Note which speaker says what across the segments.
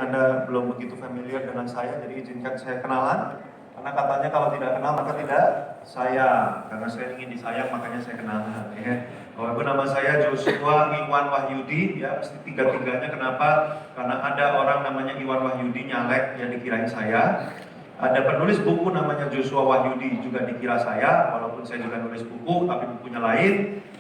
Speaker 1: Anda belum begitu familiar dengan saya, jadi izinkan saya kenalan. Karena katanya kalau tidak kenal maka tidak sayang. Karena saya ingin disayang makanya saya kenalan. Ya. Bapak Ibu, nama saya Joshua Iwan Wahyudi. Ya, mesti tiga-tiganya. Kenapa? Karena ada orang namanya Iwan Wahyudi nyalek yang dikirain saya. Ada penulis buku namanya Joshua Wahyudi juga dikira saya, walaupun saya juga nulis buku, tapi bukunya lain.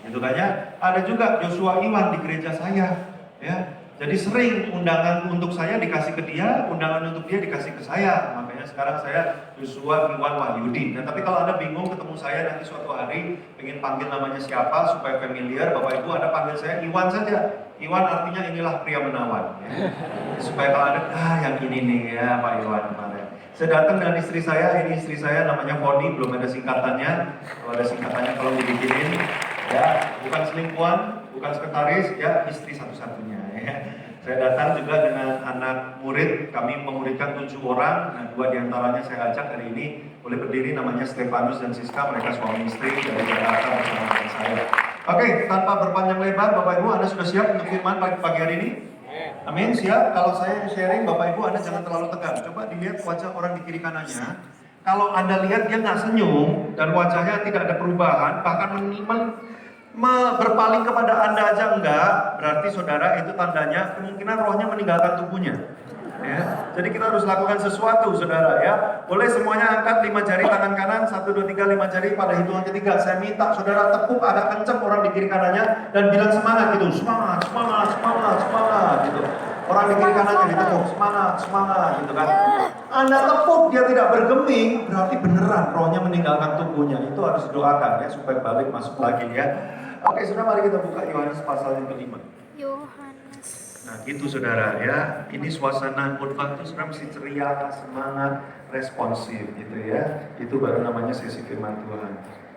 Speaker 1: Gitu kan ya. Ada juga Joshua Iwan di gereja saya. Ya, jadi sering undangan untuk saya dikasih ke dia, undangan untuk dia dikasih ke saya. Makanya sekarang saya Joshua Iwan Wahyudi. Dan tapi kalau Anda bingung ketemu saya nanti suatu hari, pengen panggil namanya siapa supaya familiar, Bapak Ibu Anda panggil saya Iwan saja. Iwan artinya inilah pria menawan. Ya. Supaya kalau Anda, yang ini nih ya Pak Iwan kemarin. Saya datang dengan istri saya, ini istri saya namanya Foni, belum ada singkatannya. Kalau ada singkatannya kalau dibikinin. Ya, bukan selingkuhan, bukan sekretaris, ya istri satu-satunya. Ya. Saya datang juga dengan anak murid, kami memuridkan 7 orang, nah 2 diantaranya saya ajak hari ini, boleh berdiri namanya Stefanus dan Siska, mereka suami istri dari Jakarta bersama dengan saya. Oke, tanpa berpanjang lebar, Bapak Ibu Anda sudah siap untuk firman pagi hari ini? Amin, siap. Kalau saya sharing, Bapak Ibu Anda jangan terlalu tegang. Coba dilihat wajah orang di kiri kanannya. Kalau Anda lihat dia nggak senyum dan wajahnya tidak ada perubahan, bahkan berpaling kepada Anda aja enggak, berarti saudara itu tandanya kemungkinan rohnya meninggalkan tubuhnya. Ya. Jadi kita harus lakukan sesuatu saudara ya. Boleh semuanya angkat 5 jari tangan kanan, 1, 2, 3, 5 jari pada hitungan ketiga. Saya minta saudara tepuk agak kencang orang di kiri kanannya dan bilang semangat gitu. Semangat, semangat, semangat, semangat gitu. Orang di kiri kanannya ditepuk, semangat, semangat gitu kan. Anda tepuk dia tidak bergeming, berarti beneran rohnya meninggalkan tubuhnya. Itu harus didoakan ya supaya balik masuk lagi ya. Oke, saudara mari kita buka Yohanes pasal yang kelima. Nah gitu saudara ya, ini suasana khotbah itu sebenarnya mesti ceria, semangat, responsif gitu ya. Itu baru namanya sesi firman Tuhan.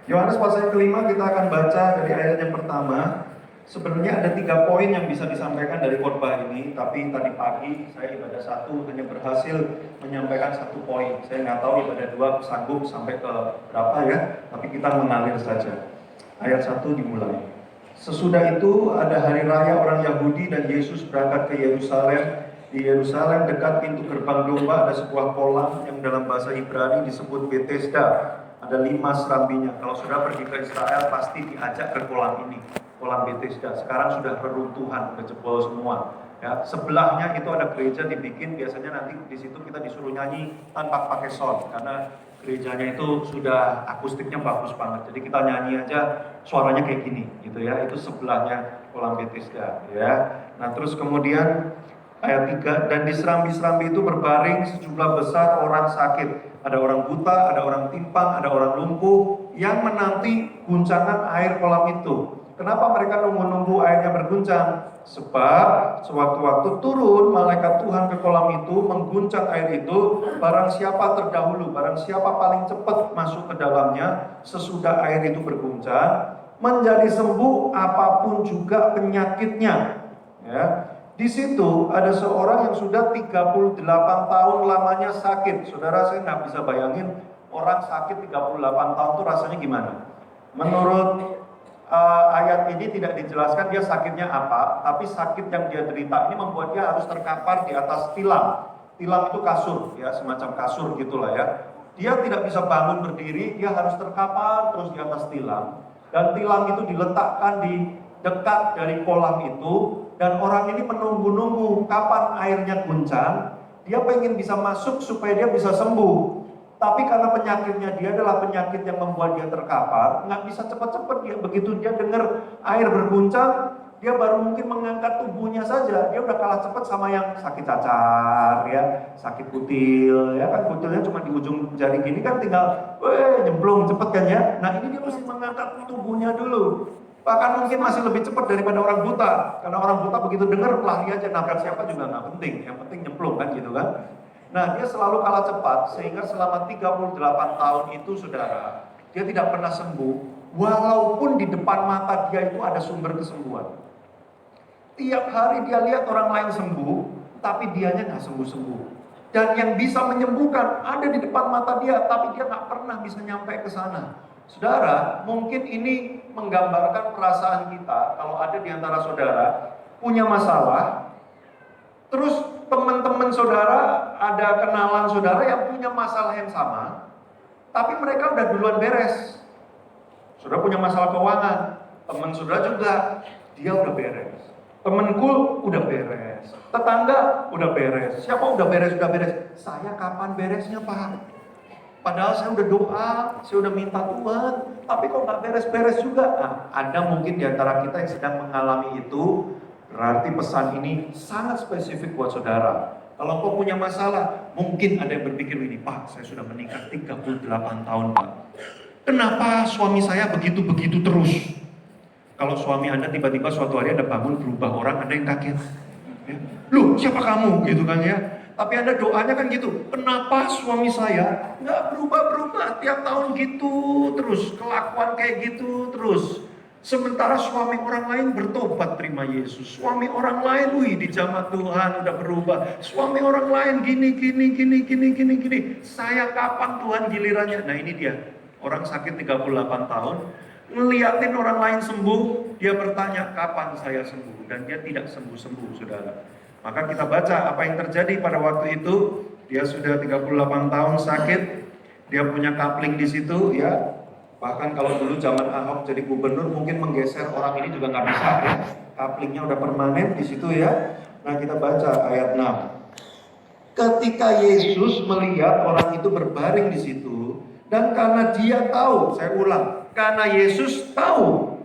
Speaker 1: Yohanes pasal yang kelima kita akan baca dari ayat yang pertama. Sebenarnya ada 3 poin yang bisa disampaikan dari khotbah ini, tapi tadi pagi saya ibadah 1 hanya berhasil menyampaikan 1 poin. Saya nggak tahu ibadah 2 sanggup sampai ke berapa ya, tapi kita mengalir saja. Ayat 1 dimulai. Sesudah itu ada hari raya orang Yahudi dan Yesus berangkat ke Yerusalem. Di Yerusalem dekat pintu gerbang domba ada sebuah kolam yang dalam bahasa Ibrani disebut Bethesda. Ada 5 serambinya. Kalau sudah pergi ke Israel pasti diajak ke kolam ini, kolam Bethesda. Sekarang sudah reruntuhan, sudah jebol semua. Ya, sebelahnya itu ada gereja dibikin, biasanya nanti di situ kita disuruh nyanyi tanpa pakai sound karena gerejanya itu sudah akustiknya bagus banget. Jadi kita nyanyi aja suaranya kayak gini gitu ya. Itu sebelahnya kolam Bethesda ya. Nah, terus kemudian ayat 3, dan di serambi-serambi itu berbaring sejumlah besar orang sakit. Ada orang buta, ada orang timpang, ada orang lumpuh yang menanti guncangan air kolam itu. Kenapa mereka nunggu-nunggu airnya berguncang? Sebab sewaktu-waktu turun malaikat Tuhan ke kolam itu, mengguncang air itu, barang siapa terdahulu, barang siapa paling cepat masuk ke dalamnya sesudah air itu berguncang, menjadi sembuh apapun juga penyakitnya. Ya. Di situ ada seorang yang sudah 38 tahun lamanya sakit. Saudara, saya nggak bisa bayangin orang sakit 38 tahun itu rasanya gimana. Menurut ayat ini tidak dijelaskan dia sakitnya apa, tapi sakit yang dia derita ini membuat dia harus terkapar di atas tilam. Tilam itu kasur, ya semacam kasur gitulah ya. Dia tidak bisa bangun berdiri, dia harus terkapar terus di atas tilam. Dan tilam itu diletakkan di dekat dari kolam itu, dan orang ini menunggu-nunggu kapan airnya guncang. Dia pengen bisa masuk supaya dia bisa sembuh. Tapi karena penyakitnya dia adalah penyakit yang membuat dia terkapar, nggak bisa cepat-cepat dia. Begitu dia dengar air berguncang, dia baru mungkin mengangkat tubuhnya saja. Dia udah kalah cepat sama yang sakit cacar, ya, sakit kutil, ya kan kutilnya cuma di ujung jari gini kan tinggal, nyemplung cepet kan ya. Nah ini dia mesti mengangkat tubuhnya dulu. Bahkan mungkin masih lebih cepat daripada orang buta. Karena orang buta begitu dengar lari aja, nabrak siapa juga nggak penting. Yang penting nyemplung kan gitu kan. Nah, dia selalu kalah cepat, sehingga selama 38 tahun itu, saudara, dia tidak pernah sembuh, walaupun di depan mata dia itu ada sumber kesembuhan. Tiap hari dia lihat orang lain sembuh, tapi dianya nggak sembuh-sembuh. Dan yang bisa menyembuhkan ada di depan mata dia, tapi dia nggak pernah bisa nyampe ke sana. Saudara, mungkin ini menggambarkan perasaan kita, kalau ada di antara saudara, punya masalah, terus teman-teman saudara, ada kenalan saudara yang punya masalah yang sama, tapi mereka udah duluan beres. Saudara punya masalah keuangan, teman saudara juga, dia udah beres. Temenku udah beres, tetangga udah beres, siapa udah beres, saya kapan beresnya Pak? Padahal saya udah doa, saya udah minta Tuhan, tapi kok nggak beres-beres juga? Nah, ada mungkin di antara kita yang sedang mengalami itu, berarti pesan ini sangat spesifik buat saudara. Kalau kau punya masalah, mungkin ada yang berpikir ini, Pak, saya sudah menikah 38 tahun Pak. Kenapa suami saya begitu-begitu terus? Kalau suami Anda tiba-tiba suatu hari Anda bangun berubah orang, ada yang kaget. Loh, siapa kamu? Gitu kan ya. Tapi Anda doanya kan gitu. Kenapa suami saya nggak berubah-berubah tiap tahun gitu terus, kelakuan kayak gitu terus. Sementara suami orang lain bertobat terima Yesus. Suami orang lain, wih di jamaah Tuhan udah berubah. Suami orang lain gini. Saya kapan Tuhan gilirannya? Nah ini dia. Orang sakit 38 tahun. Ngeliatin orang lain sembuh, dia bertanya kapan saya sembuh, dan dia tidak sembuh-sembuh, saudara. Maka kita baca apa yang terjadi pada waktu itu. Dia sudah 38 tahun sakit, dia punya kapling di situ, ya. Bahkan kalau dulu zaman Ahok jadi gubernur, mungkin menggeser orang ini juga nggak bisa, ya. Kaplingnya udah permanen di situ, ya. Nah kita baca ayat 6. Ketika Yesus melihat orang itu berbaring di situ, dan karena dia tahu, saya ulang, karena Yesus tahu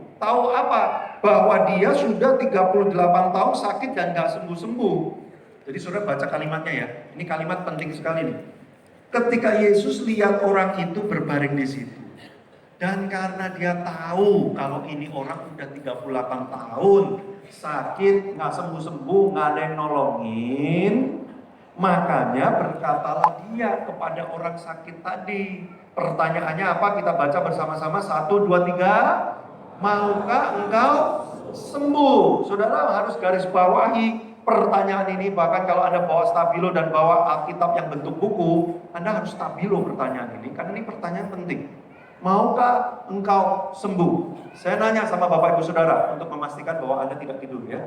Speaker 1: apa? Bahwa dia sudah 38 tahun sakit dan gak sembuh-sembuh. Jadi saudara baca kalimatnya ya. Ini kalimat penting sekali nih. Ketika Yesus lihat orang itu berbaring di situ. Dan karena dia tahu kalau ini orang udah 38 tahun sakit, gak sembuh-sembuh, gak ada yang nolongin. Makanya berkatalah dia kepada orang sakit tadi. Pertanyaannya apa? Kita baca bersama-sama. 1, 2, 3. Maukah engkau sembuh? Saudara harus garis bawahi pertanyaan ini. Bahkan kalau Anda bawa stabilo dan bawa Alkitab yang bentuk buku, Anda harus stabilo pertanyaan ini. Karena ini pertanyaan penting. Maukah engkau sembuh? Saya nanya sama Bapak Ibu Saudara untuk memastikan bahwa Anda tidak tidur ya.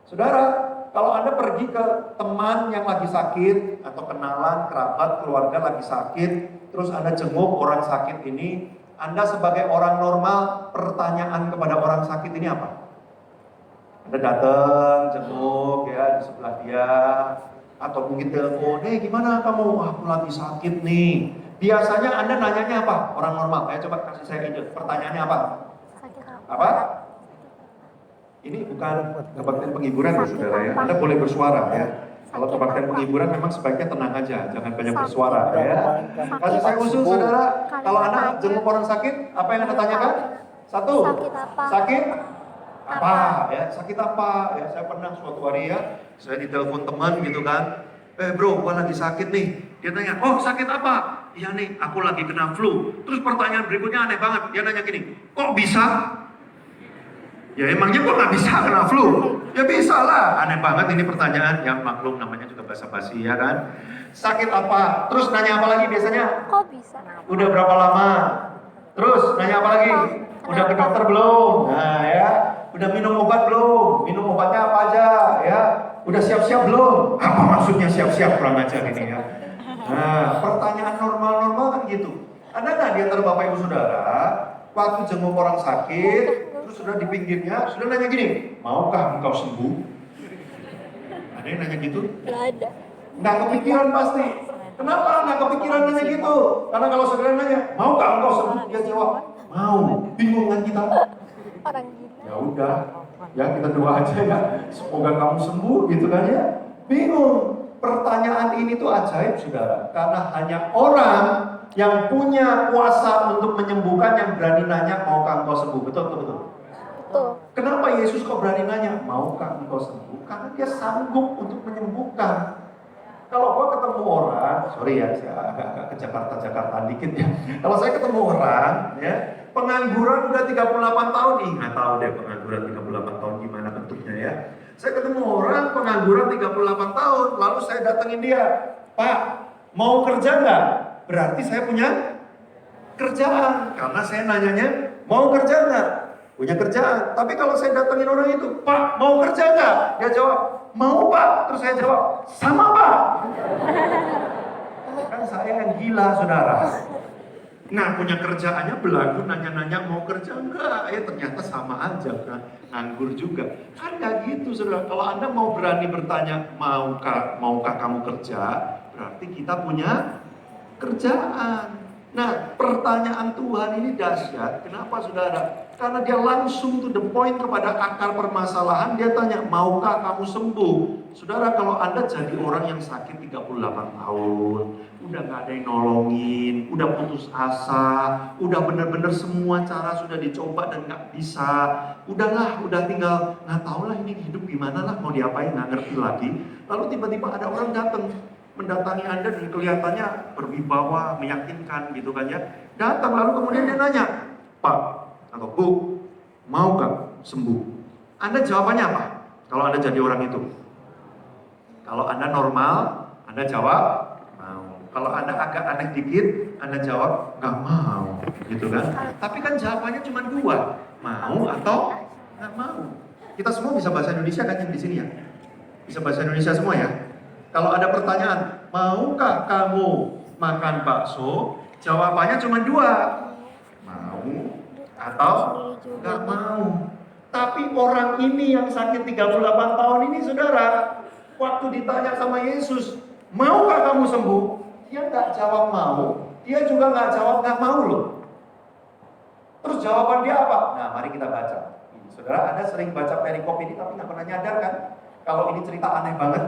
Speaker 1: Saudara, kalau Anda pergi ke teman yang lagi sakit, atau kenalan, kerabat, keluarga lagi sakit, terus Anda jenguk orang sakit ini, Anda sebagai orang normal, pertanyaan kepada orang sakit ini apa? Anda datang, jenguk ya di sebelah dia, atau mungkin telepon, gimana kamu? Aku lagi sakit nih. Biasanya Anda nanyanya apa? Orang normal, coba kasih saya ide. Pertanyaannya apa? Apa? Ini bukan kebaktian penghiburan ya saudara ya. Anda boleh bersuara ya. Kalau kebaktian penghiburan memang sebaiknya tenang aja, jangan banyak bersuara ya. Kasih saya usul saudara, kalau Anda jenguk orang sakit, apa yang Anda tanyakan? 1. Sakit apa? Ya, sakit apa? Ya, saya pernah suatu hari ya, saya ditelepon teman gitu kan. Bro, gua lagi sakit nih. Dia tanya, oh sakit apa? Iya nih, aku lagi kena flu. Terus pertanyaan berikutnya aneh banget. Dia nanya gini, kok bisa? Ya emangnya kok nggak bisa kena flu? Ya bisa lah. Aneh banget ini pertanyaan. Ya maklum namanya juga basa-basi ya kan. Sakit apa? Terus nanya apa lagi biasanya?
Speaker 2: Kok bisa?
Speaker 1: Udah berapa lama? Terus nanya apa lagi? Udah ke dokter belum? Nah ya. Udah minum obat belum? Minum obatnya apa aja? Ya. Udah siap-siap belum? Apa maksudnya siap-siap? Kurang ajar ini ya. Nah pertanyaan normal-normal kan gitu. Ada nggak di antara Bapak Ibu Saudara waktu jenguk orang sakit, terus sudah di pinggirnya, sudah nanya gini, maukah engkau sembuh? Ada yang nanya gitu?
Speaker 2: Nggak ada.
Speaker 1: Nggak kepikiran pasti. Kenapa nggak kepikiran nanya gitu? Karena kalau saudara nanya, maukah engkau sembuh? Dia jawab, mau. Bingung kan kita?
Speaker 2: Orang gila.
Speaker 1: Ya udah, ya kita doa aja ya. Semoga kamu sembuh gitu kan ya. Bingung. Pertanyaan ini tuh ajaib saudara. Karena hanya orang yang punya kuasa untuk menyembuhkan yang berani nanya, maukah engkau sembuh? Betul.
Speaker 2: Betul.
Speaker 1: Kenapa Yesus kok berani nanya, maukah engkau sembuh? Karena dia sanggup untuk menyembuhkan. Kalau gua ketemu orang, sorry ya, saya agak ke Jakarta dikit ya. Kalau saya ketemu orang, ya, pengangguran udah 38 tahun, nggak tahu deh pengangguran 38 tahun gimana bentuknya ya. Saya ketemu orang pengangguran 38 tahun, lalu saya datengin dia, Pak, mau kerja nggak? Berarti saya punya kerjaan, karena saya nanyanya, mau kerja nggak? Punya kerjaan. Tapi kalau saya datengin orang itu, Pak, mau kerja nggak? Dia jawab, mau Pak. Terus saya jawab, sama Pak. Kan saya yang gila, saudara. Nah, punya kerjaannya belagu, nanya-nanya mau kerja enggak? Ternyata sama aja, nganggur juga. Kan nggak gitu, saudara. Kalau Anda mau berani bertanya, maukah kamu kerja? Berarti kita punya kerjaan. Nah, pertanyaan Tuhan ini dahsyat. Kenapa, saudara? Karena dia langsung to the point kepada akar permasalahan. Dia tanya, maukah kamu sembuh? Saudara, kalau Anda jadi orang yang sakit 38 tahun, udah gak ada yang nolongin, udah putus asa, udah bener-bener semua cara sudah dicoba dan gak bisa, udahlah, udah tinggal nggak tahu lah ini hidup gimana lah, mau diapain, nggak ngerti lagi. Lalu tiba-tiba ada orang datang mendatangi Anda dan kelihatannya berwibawa, meyakinkan gitu kan ya. Datang lalu kemudian dia nanya, Pak atau Bu, mau gak sembuh? Anda jawabannya apa? Kalau Anda jadi orang itu? Kalau Anda normal, Anda jawab mau. Kalau Anda agak aneh dikit, Anda jawab nggak mau, gitu kan? Tapi kan jawabannya cuma dua, mau atau nggak mau. Kita semua bisa bahasa Indonesia kan yang di sini ya? Bisa bahasa Indonesia semua ya? Kalau ada pertanyaan, maukah kamu makan bakso? Jawabannya cuma dua, mau atau nggak mau. Tapi orang ini yang sakit 38 tahun ini, saudara, waktu ditanya sama Yesus, maukah kamu sembuh? Dia nggak jawab mau, dia juga nggak jawab nggak mau loh. Terus jawaban dia apa? Nah, mari kita baca. Saudara, Anda sering baca perikop ini tapi nggak pernah nyadar kan? Kalau ini cerita aneh banget,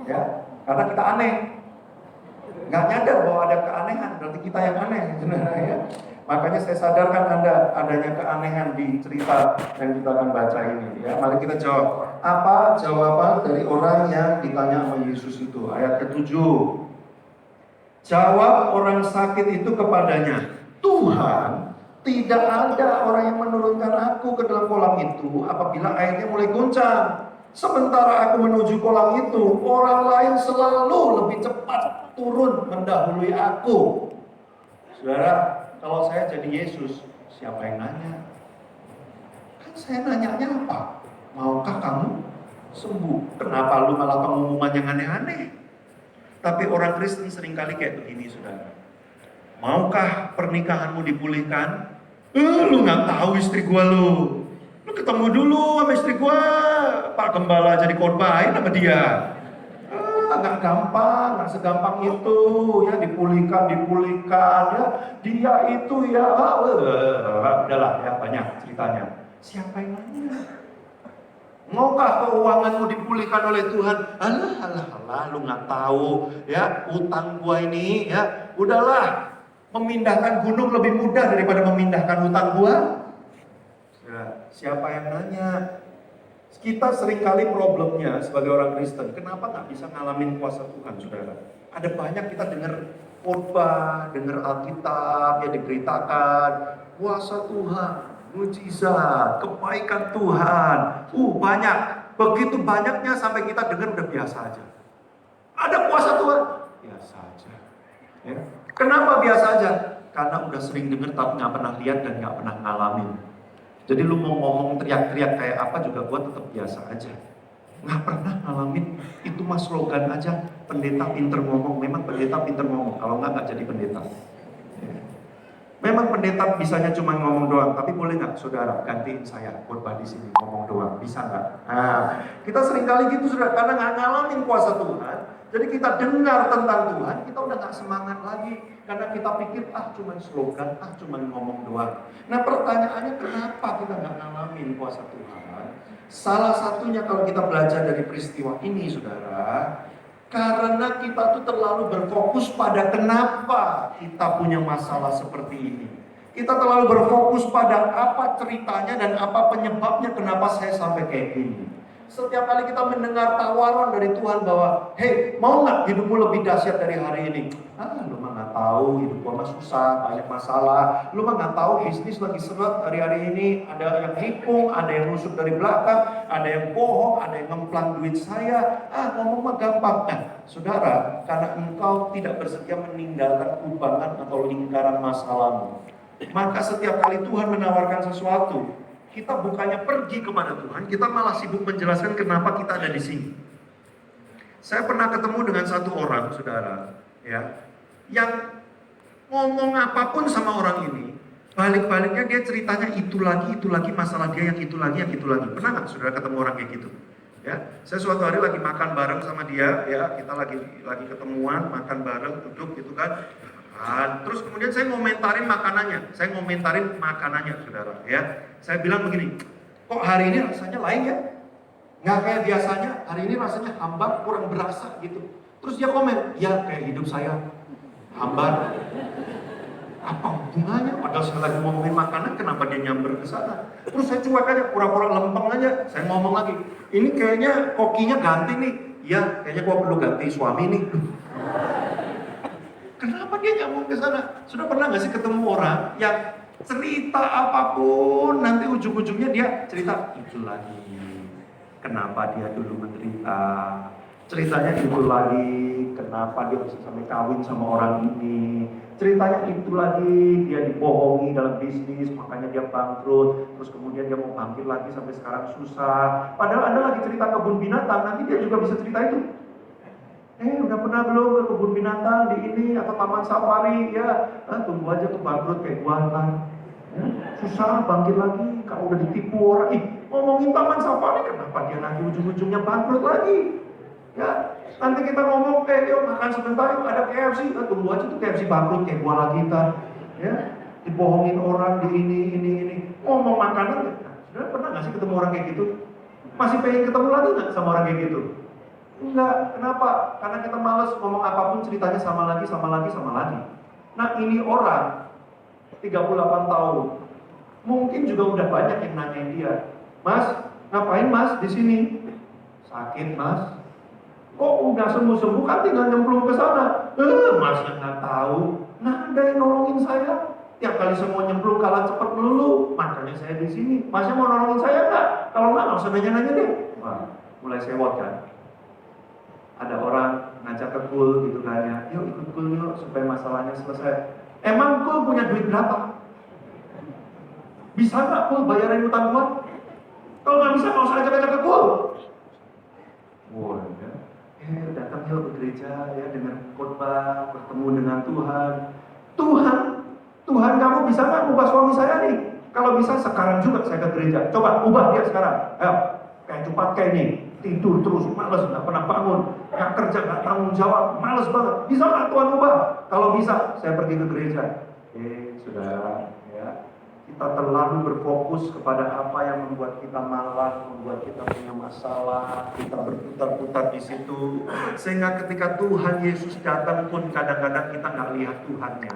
Speaker 1: ya, karena kita aneh. Nggak nyadar bahwa ada keanehan, berarti kita yang aneh, saudara ya. Makanya saya sadarkan Anda adanya keanehan di cerita yang kita akan baca ini. Ya, mari kita jawab. Apa jawaban dari orang yang ditanya sama Yesus itu? Ayat ke-7. Jawab orang sakit itu kepadanya, Tuhan, tidak ada orang yang menurunkan aku ke dalam kolam itu apabila airnya mulai goncang. Sementara aku menuju kolam itu, orang lain selalu lebih cepat turun mendahului aku. Saudara, kalau saya jadi Yesus, siapa yang nanya? Kan saya nanyanya apa? Maukah kamu sembuh? Kenapa lu malah pengumuman yang aneh-aneh? Tapi orang Kristen seringkali kayak begini, saudara. Maukah pernikahanmu dipulihkan? Lu nggak tahu istri gua lu. Lu ketemu dulu sama istri gua, Pak Gembala jadi korban sama dia. Nggak gampang, nggak segampang itu ya, dipulihkan ya. Dia itu ya, udahlah ya, banyak ceritanya. Siapa yang nanya? Maukah keuanganmu dipulihkan oleh Tuhan? Alah, lu nggak tahu ya, utang gua ini ya, udahlah, memindahkan gunung lebih mudah daripada memindahkan utang gua. Ya, siapa yang nanya? Kita seringkali problemnya sebagai orang Kristen, kenapa nggak bisa ngalamin kuasa Tuhan, saudara? Ada banyak kita dengar khotbah, dengar Alkitab, ya diberitakan kuasa Tuhan, mujizat, kebaikan Tuhan. Banyak, begitu banyaknya sampai kita dengar udah biasa aja. Ada kuasa Tuhan, biasa aja. Ya. Kenapa biasa aja? Karena udah sering dengar tapi nggak pernah lihat dan nggak pernah ngalamin. Jadi lu mau ngomong teriak-teriak kayak apa juga gua tetap biasa aja. Nggak pernah ngalamin, itu mah slogan aja. Pendeta pinter ngomong, memang pendeta pinter ngomong. Kalau nggak jadi pendeta. Ya. Memang pendeta bisanya cuma ngomong doang, tapi boleh nggak saudara gantiin saya khotbah di sini ngomong doang, bisa nggak? Nah, kita seringkali gitu saudara, karena nggak ngalamin kuasa Tuhan. Jadi kita dengar tentang Tuhan, kita udah gak semangat lagi. Karena kita pikir, cuma slogan, cuma ngomong doang. Nah pertanyaannya, kenapa kita gak ngalamin kuasa Tuhan? Salah satunya kalau kita belajar dari peristiwa ini, saudara, karena kita tuh terlalu berfokus pada kenapa kita punya masalah seperti ini. Kita terlalu berfokus pada apa ceritanya dan apa penyebabnya kenapa saya sampai kayak gini. Setiap kali kita mendengar tawaran dari Tuhan bahwa, hey, mau nggak hidupmu lebih dahsyat dari hari ini? Lu mah nggak tahu, hidup gua mah susah, banyak masalah. Lu mah nggak tahu, bisnis lagi seret hari-hari ini. Ada yang hipung, ada yang nusuk dari belakang, ada yang bohong, ada yang ngemplang duit saya. Ngomong mah gampang. Nah, saudara, karena engkau tidak bersedia meninggalkan kubangan atau lingkaran masalahmu, maka setiap kali Tuhan menawarkan sesuatu, kita bukannya pergi kepada Tuhan, kita malah sibuk menjelaskan kenapa kita ada di sini. Saya pernah ketemu dengan satu orang, saudara, ya, yang ngomong apapun sama orang ini, balik-baliknya dia ceritanya itu lagi, masalah dia yang itu lagi. Pernah nggak saudara ketemu orang kayak gitu? Ya, saya suatu hari lagi makan bareng sama dia, ya, kita lagi ketemuan, makan bareng, duduk gitu kan. Terus kemudian saya ngomentarin makanannya, saudara, ya. Saya bilang begini, kok hari ini rasanya lain ya? Nggak kayak biasanya, hari ini rasanya hambar, kurang berasa gitu. Terus dia komen, ya kayak hidup saya, hambar. Apa hubungannya? Padahal saya lagi ngomongin makanan, kenapa dia nyamber ke sana? Terus saya cuek aja, pura-pura lempeng aja. Saya ngomong lagi, ini kayaknya kokinya ganti nih. Iya, kayaknya gua perlu ganti suami nih. Kenapa dia nyambung ke sana? Sudah pernah nggak sih ketemu orang yang cerita apapun, nanti ujung-ujungnya dia cerita itu lagi. Kenapa dia dulu menderita? Ceritanya itu lagi, kenapa dia bisa sampai kawin sama orang ini? Ceritanya itu lagi, dia dibohongi dalam bisnis, makanya dia bangkrut. Terus kemudian dia mau bangkit lagi sampai sekarang susah. Padahal Anda lagi cerita kebun binatang, nanti dia juga bisa cerita itu. Udah pernah belum ke kebun binatang di ini atau taman safari? Ya, tunggu aja tuh bangkrut kayak gua kan. Ya, susah bangkit lagi, kalau udah ditipu orang. Ngomongin taman safari, kenapa dia nanti ujung-ujungnya bangkrut lagi? Ya, nanti kita ngomong, yuk makan sebentar, yuk ada KFC. Tunggu aja tuh KFC bangkrut kayak gua lagi kan. Ya, dibohongin orang di ini. Ngomong makanan, sudah pernah nggak sih ketemu orang kayak gitu? Masih pengen ketemu lagi nggak sama orang kayak gitu? Enggak, kenapa? Karena kita males ngomong apapun ceritanya sama lagi. Nah ini orang 38 tahun, mungkin juga udah banyak yang nanyain dia, Mas, ngapain Mas di sini? Sakit Mas. Kok udah sembuh kan tinggal nyemplung ke sana? Mas yang nggak tahu. Nah ada yang nolongin saya. Tiap kali semua nyemplung kalah cepet melulu, makanya saya di sini. Masnya mau nolongin saya nggak? Kalau nggak usah nanya-nanya deh. Wah, mulai sewot kan. Ada orang ngajak ke Kul gitu kan ya, yuk ikut Kul yuk supaya masalahnya selesai. Emang Kul punya duit berapa? Bisa nggak Kul bayarin utang gua? Kalau nggak bisa, nggak usah ajak-ajak ke Kul. Wah, ya. Datang yuk ke gereja ya, dengar khotbah, bertemu dengan Tuhan. Tuhan kamu bisa nggak ubah suami saya nih? Kalau bisa sekarang juga saya ke gereja. Coba ubah dia sekarang. Ayo, kayak cepat kayak ini. Tidur terus, males, nggak pernah bangun, nggak kerja, nggak tanggung jawab, males banget. Bisa nggak Tuhan ubah? Kalau bisa, saya pergi ke gereja. Saudara, ya, kita terlalu berfokus kepada apa yang membuat kita malas, membuat kita punya masalah, kita berputar-putar di situ, sehingga ketika Tuhan Yesus datang pun kadang-kadang kita nggak lihat Tuhannya.